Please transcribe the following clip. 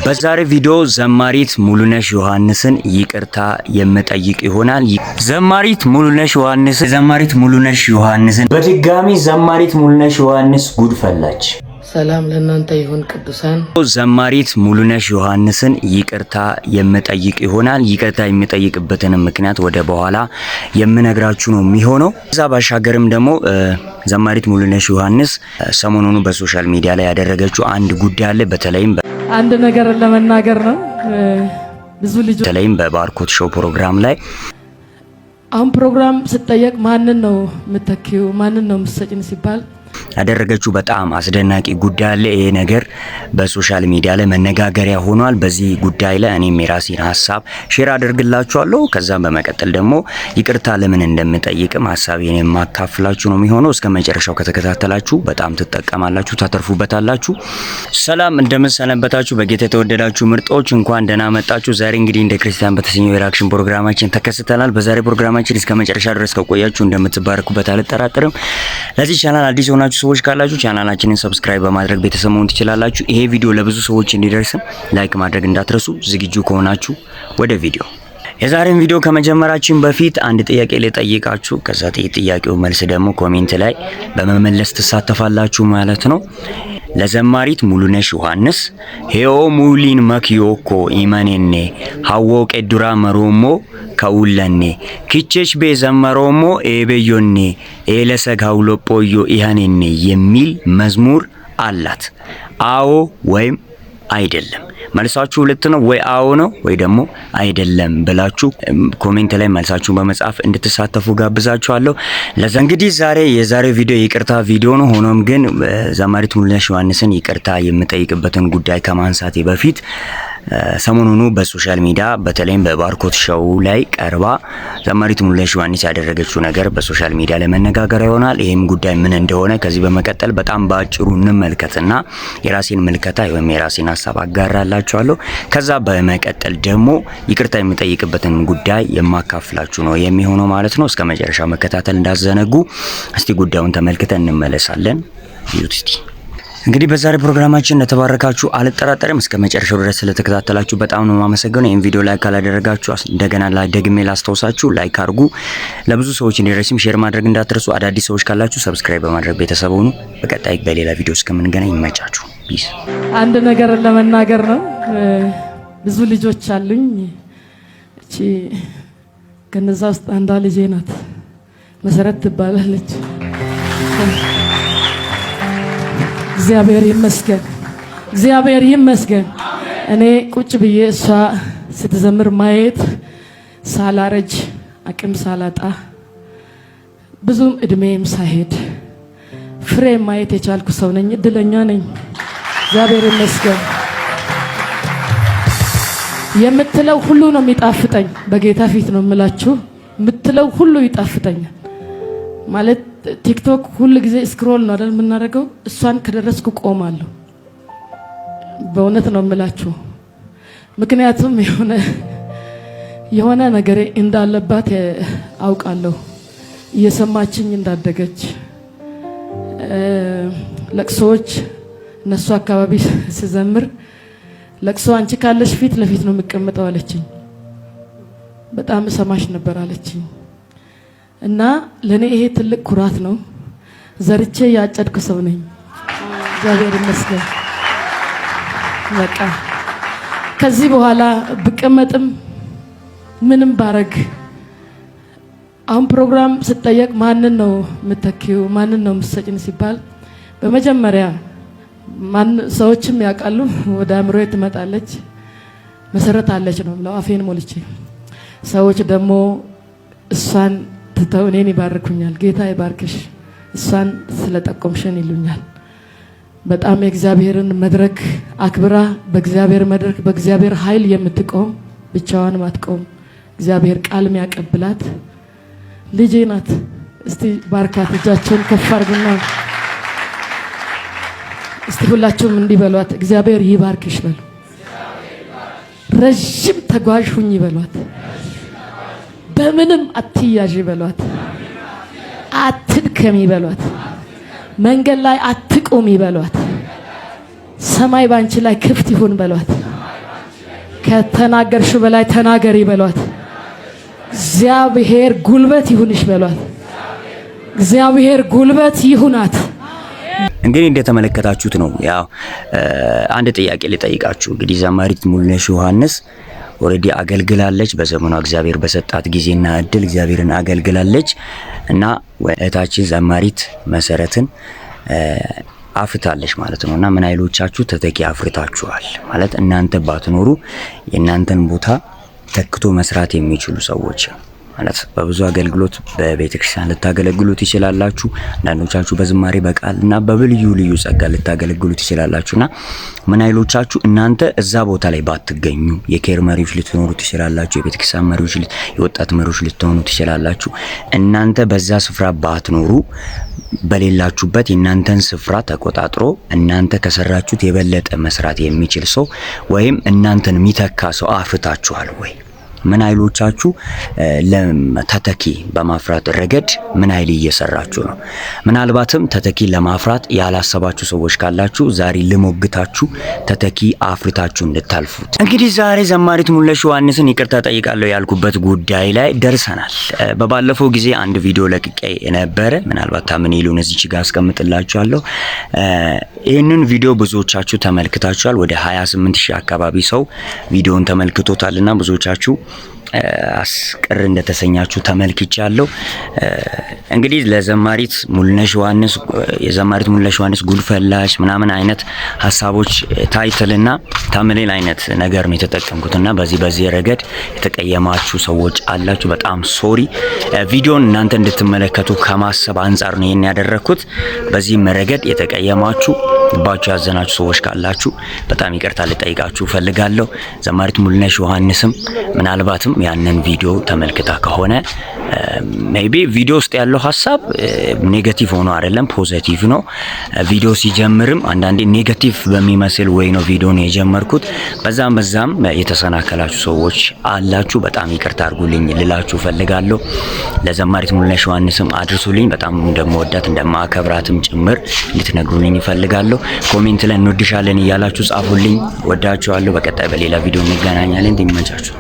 በዛሬ ቪዲዮ ዘማሪት ሙሉነሽ ዮሐንስን ይቅርታ የምጠይቅ ይሆናል። ዘማሪት ሙሉነሽ ዮሐንስን በድጋሚ ዘማሪት ሙሉነሽ ዮሐንስ ጉድ ፈላች። ሰላም ለእናንተ ይሁን ቅዱሳን። ዘማሪት ሙሉነሽ ዮሐንስን ይቅርታ የምጠይቅ ይሆናል። ይቅርታ የሚጠይቅበትን ምክንያት ወደ በኋላ የምነግራችሁ ነው የሚሆነው። ከዛ ባሻገርም ደግሞ ዘማሪት ሙሉነሽ ዮሐንስ ሰሞኑን በሶሻል ሚዲያ ላይ ያደረገችው አንድ ጉዳይ አለ። በተለይም አንድ ነገር ለመናገር ነው። ብዙ ልጆች በተለይም በባርኮት ሾው ፕሮግራም ላይ አሁን ፕሮግራም ስጠየቅ ማንን ነው የምትተኪው ማንን ነው የምትሰጪን ሲባል ያደረገችው በጣም አስደናቂ ጉዳይ አለ። ይሄ ነገር በሶሻል ሚዲያ ላይ መነጋገሪያ ሆኗል። በዚህ ጉዳይ ላይ እኔም የራሴን ሀሳብ ሼር አደርግላችኋለሁ። ከዛም በመቀጠል ደግሞ ይቅርታ ለምን እንደምጠይቅም ሀሳቤን የማካፍላችሁ ነው የሚሆነው። እስከ መጨረሻው ከተከታተላችሁ በጣም ትጠቀማላችሁ፣ ታተርፉበታላችሁ። ሰላም እንደምሰነበታችሁ በጌታ የተወደዳችሁ ምርጦች፣ እንኳን ደህና መጣችሁ። ዛሬ እንግዲህ እንደ ክርስቲያን በተሰኘው የሪአክሽን ፕሮግራማችን ተከስተናል። በዛሬ ፕሮግራማችን እስከ መጨረሻ ድረስ ከቆያችሁ እንደምትባረኩበት አልጠራጠርም። ለዚህ ቻናል አዲስ ሆናችሁ ሰዎች ካላችሁ ቻናላችንን ሰብስክራይብ በማድረግ ቤተሰብ መሆን ትችላላችሁ። ይሄ ቪዲዮ ለብዙ ሰዎች እንዲደርስም ላይክ ማድረግ እንዳትረሱ። ዝግጁ ከሆናችሁ ወደ ቪዲዮ። የዛሬን ቪዲዮ ከመጀመራችን በፊት አንድ ጥያቄ ልጠይቃችሁ። ከዛ ጥያቄው መልስ ደግሞ ኮሜንት ላይ በመመለስ ትሳተፋላችሁ ማለት ነው። ለዘማሪት ሙሉነሽ ዮሐንስ ሄኦ ሙሊን መክዮኮ ኢማኔኔ ሀዎ ቀዱራ መሮሞ ከውለኔ ኪቼሽ ቤዘመሮሞ ኤቤዮኔ ኤለሰግ ሀውሎጶዮ ኢሃኔኔ የሚል መዝሙር አላት። አዎ ወይም አይደለም? መልሳችሁ ሁለት ነው። ወይ አዎ ነው ወይ ደግሞ አይደለም ብላችሁ ኮሜንት ላይ መልሳችሁን በመጻፍ እንድትሳተፉ ጋብዛችኋለሁ። እንግዲህ የዛሬው ቪዲዮ ይቅርታ ቪዲዮ ነው። ሆኖም ግን ዘማሪት ሙሉነሽ ዮሐንስን ይቅርታ የምጠይቅበትን ጉዳይ ከማንሳቴ በፊት ሰሞኑን በሶሻል ሚዲያ በተለይም በባርኮት ሾው ላይ ቀርባ ዘማሪት ሙሉነሽ ዮሐንስ ያደረገችው ነገር በሶሻል ሚዲያ ላይ መነጋገሪያ ይሆናል። ይሄም ጉዳይ ምን እንደሆነ ከዚህ በመቀጠል በጣም ባጭሩ እንመልከትና የራሴን ምልከታ ወይም የራሴን ሀሳብ አጋራላችኋለሁ። ከዛ በመቀጠል ደግሞ ይቅርታ የሚጠይቅበትን ጉዳይ የማካፍላችሁ ነው የሚሆነው ማለት ነው። እስከ መጨረሻ መከታተል እንዳዘነጉ። እስቲ ጉዳዩን ተመልክተን እንመለሳለን። ይዩት እስቲ። እንግዲህ በዛሬ ፕሮግራማችን እንደተባረካችሁ አልጠራጠርም። እስከ መጨረሻው ድረስ ስለተከታተላችሁ በጣም ነው የማመሰግነው። ይሄን ቪዲዮ ላይክ ካላደረጋችሁ እንደገና ደግሜ ላስታውሳችሁ ላይክ አድርጉ። ለብዙ ሰዎች እንዲደርስም ሼር ማድረግ እንዳትረሱ። አዳዲስ ሰዎች ካላችሁ ሰብስክራይብ በማድረግ ቤተሰብ ሁኑ። በቀጣይ በሌላ ቪዲዮ እስከምንገናኝ ይመቻችሁ። ፒስ። አንድ ነገር ለመናገር ነው። ብዙ ልጆች አሉኝ። እቺ ከነዛ ውስጥ አንዷ ልጄ ናት። መሰረት ትባላለች። እግዚአብሔር ይመስገን። እኔ ቁጭ ብዬ እሷ ስትዘምር ማየት ሳላረጅ አቅም ሳላጣ ብዙም እድሜም ሳይሄድ ፍሬ ማየት የቻልኩ ሰው ነኝ። እድለኛ ነኝ። እግዚአብሔር ይመስገን። የምትለው ሁሉ ነው የሚጣፍጠኝ። በጌታ ፊት ነው የምላችሁ። የምትለው ሁሉ ይጣፍጠኛል ማለት ቲክቶክ ሁሉ ጊዜ ስክሮል ነው አይደል የምናደርገው። እሷን ከደረስኩ ቆማለሁ። በእውነት ነው የምላችሁ። ምክንያቱም የሆነ ነገር እንዳለባት አውቃለሁ። እየሰማችኝ እንዳደገች ለቅሶዎች እነሱ አካባቢ ስዘምር ለቅሶ አንቺ ካለሽ ፊት ለፊት ነው የምቀመጠው አለችኝ። በጣም ሰማሽ ነበር አለችኝ። እና ለኔ ይሄ ትልቅ ኩራት ነው። ዘርቼ ያጨድኩ ሰው ነኝ። እግዚአብሔር ይመስገን። በቃ ከዚህ በኋላ ብቀመጥም ምንም ባረግ አሁን ፕሮግራም ስጠየቅ ማንን ነው የምትተኪው ማንን ነው የምትሰጪን ሲባል በመጀመሪያ ሰዎችም ያውቃሉ። ወደ አእምሮዬ ትመጣለች መሰረት አለች ነው ብለው አፌን ሞልቼ፣ ሰዎች ደግሞ እሷን ትተው እኔን ይባርኩኛል። ጌታ ይባርክሽ እሷን ስለጠቆምሽን ይሉኛል። በጣም የእግዚአብሔርን መድረክ አክብራ በእግዚአብሔር መድረክ በእግዚአብሔር ኃይል የምትቆም ብቻዋን ማትቆም እግዚአብሔር ቃል የሚያቀብላት ልጄ ናት። እስቲ ባርካት። እጃቸውን ከፍ አድርጉና እስቲ ሁላችሁም እንዲህ በሏት፣ እግዚአብሔር ይባርክሽ በሉ። ረጅም ተጓዥ ሁኝ በሏት። በምንም አትያዥ በሏት። አትድከሚ በሏት። መንገድ ላይ አትቆሚ በሏት። ሰማይ ባንቺ ላይ ክፍት ይሁን በሏት። ከተናገርሽው በላይ ተናገሪ በሏት። እግዚአብሔር ጉልበት ይሁንሽ በሏት። እግዚአብሔር ጉልበት ይሁናት። እንግዲህ እንደተመለከታችሁት ነው። ያው አንድ ጥያቄ ልጠይቃችሁ። እንግዲህ ዘማሪት ሙሉነሽ ዮሐንስ ኦሬዲ አገልግላለች። በዘመኗ እግዚአብሔር በሰጣት ጊዜና እድል እግዚአብሔርን አገልግላለች እና እህታችን ዘማሪት መሰረትን አፍርታለች ማለት ነውና ምን አይሎቻችሁ ተተኪ አፍርታችኋል ማለት እናንተ ባትኖሩ የእናንተን ቦታ ተክቶ መስራት የሚችሉ ሰዎች ማለት በብዙ አገልግሎት በቤተክርስቲያን ልታገለግሉ ትችላላችሁ። አንዳንዶቻችሁ በዝማሬ በቃልና በልዩ ልዩ ጸጋ ልታገለግሉ ትችላላችሁና ምን አይሎቻችሁ እናንተ እዛ ቦታ ላይ ባትገኙ የኬር መሪዎች ልትኖሩ ትችላላችሁ። የቤተክርስቲያን መሪዎች፣ የወጣት መሪዎች ልትሆኑ ትችላላችሁ። እናንተ በዛ ስፍራ ባትኖሩ በሌላችሁበት የእናንተን ስፍራ ተቆጣጥሮ እናንተ ከሰራችሁት የበለጠ መስራት የሚችል ሰው ወይም እናንተን የሚተካ ሰው አፍርታችኋል ወይ? ምን አይሎቻችሁ ለተተኪ በማፍራት ረገድ ምን አይል እየሰራችሁ ነው? ምናልባትም ተተኪ ለማፍራት ያላሰባችሁ ሰዎች ካላችሁ ዛሬ ልሞግታችሁ ተተኪ አፍርታችሁ እንድታልፉት። እንግዲህ ዛሬ ዘማሪት ሙሉነሽ ዮሐንስን ይቅርታ ጠይቃለሁ ያልኩበት ጉዳይ ላይ ደርሰናል። በባለፈው ጊዜ አንድ ቪዲዮ ለቅቄ ነበረ። ምናልባት ታምኔሉን እዚች ጋር አስቀምጥላችኋለሁ። ይህንን ቪዲዮ ብዙዎቻችሁ ተመልክታችኋል። ወደ 28000 አካባቢ ሰው ቪዲዮን ተመልክቶታልና ብዙዎቻችሁ አስቀር እንደተሰኛችሁ ተመልክቻለሁ። እንግዲህ ለዘማሪት ሙሉነሽ ዮሐንስ የዘማሪት ሙሉነሽ ዮሐንስ ጉልፈላሽ ምናምን አይነት ሐሳቦች ታይትልና ታምኔል አይነት ነገር ነው የተጠቀምኩትና በዚህ ረገድ የተቀየማችሁ ሰዎች አላችሁ። በጣም ሶሪ። ቪዲዮን እናንተ እንድትመለከቱ ከማሰብ አንፃር ነው ይሄን ያደረኩት። በዚህ ረገድ የተቀየማችሁ ባችሁ ያዘናችሁ ሰዎች ካላችሁ በጣም ይቅርታ ልጠይቃችሁ ፈልጋለሁ። ዘማሪት ሙሉነሽ ዮሐንስም ምናልባትም ያንን ቪዲዮ ተመልክታ ከሆነ ሜቢ ቪዲዮ ውስጥ ያለው ሐሳብ ኔጌቲቭ ሆኖ አይደለም ፖዚቲቭ ነው። ቪዲዮ ሲጀምርም አንዳንዴ ኔጌቲቭ በሚመስል ወይ ነው ቪዲዮን የጀመርኩት። በዛም የተሰናከላችሁ ሰዎች አላችሁ። በጣም ይቅርታ አድርጉልኝ ልላችሁ ፈልጋለሁ። ለዘማሪት ሙሉነሽ ዮሐንስም አድርሱልኝ። በጣም እንደምወዳት እንደማከብራትም ጭምር እንድትነግሩልኝ ይፈልጋለሁ። ኮሜንት ላይ እንወድሻለን እያላችሁ ጻፉልኝ። ወዳችኋለሁ። በቀጣይ በሌላ ቪዲዮ እንገናኛለን። ይመቻችሁ።